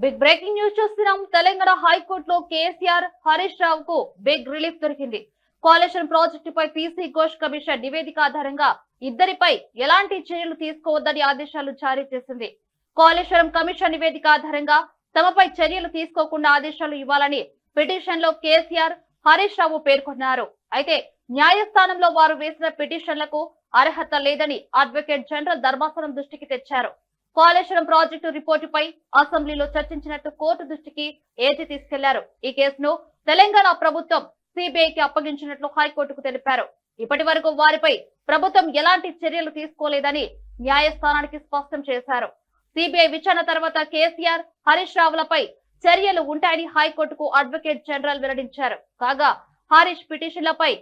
Big breaking news చూస్తున్నాం. తెలంగాణ హైకోర్టులో కేసీఆర్ హరీష్ రావుకు బిగ్ రిలీఫ్ దొరికింది. కాళేశ్వరం ప్రాజెక్టుపై పీసీ ఘోష్ కమిషన్ నివేదిక ఆధారంగా ఇద్దరిపై ఎలాంటి చర్యలు తీసుకోవద్దని ఆదేశాలు జారీ చేసింది. కాళేశ్వరం కమిషన్ నివేదిక ఆధారంగా తమపై చర్యలు తీసుకోకుండా ఆదేశాలు ఇవ్వాలని పిటిషన్ లో కేసీఆర్ హరీష్ రావు పేర్కొన్నారు. అయితే న్యాయస్థానంలో వారు వేసిన పిటిషన్లకు అర్హత లేదని అడ్వకేట్ జనరల్ ధర్మాసనం దృష్టికి తెచ్చారు. కాళేశ్వరం ప్రాజెక్టు రిపోర్టుపై అసెంబ్లీలో చర్చించినట్టు కోర్టు దృష్టికి ఏజీ తీసుకెళ్లారు. ఈ కేసును తెలంగాణ ప్రభుత్వం సిబిఐకి అప్పగించినట్లు హైకోర్టుకు తెలిపారు. ఇప్పటి వరకు వారిపై ప్రభుత్వం ఎలాంటి చర్యలు తీసుకోలేదని న్యాయస్థానానికి స్పష్టం చేశారు. సిబిఐ విచారణ తర్వాత కేసీఆర్ హరీష్ రావులపై చర్యలు ఉంటాయని హైకోర్టుకు అడ్వకేట్ జనరల్ వెల్లడించారు. కాగా హరీష్ పిటిషన్లపై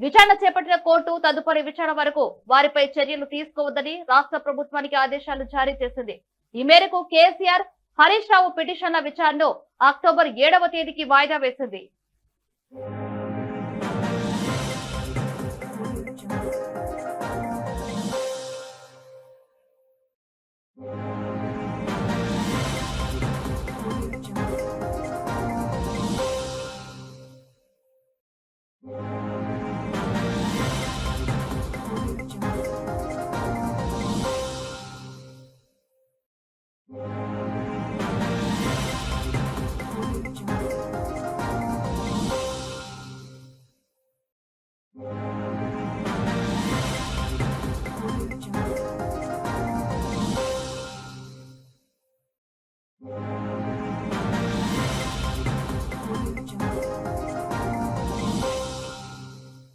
విచారణ చేపట్టిన కోర్టు తదుపరి విచారణ వరకు వారిపై చర్యలు తీసుకోవద్దని రాష్ట్ర ప్రభుత్వానికి ఆదేశాలు జారీ చేసింది. ఈ మేరకు కేసీఆర్ హరీష్ రావు పిటిషన్ల విచారణను అక్టోబర్ 7వ తేదీకి వాయిదా వేసింది.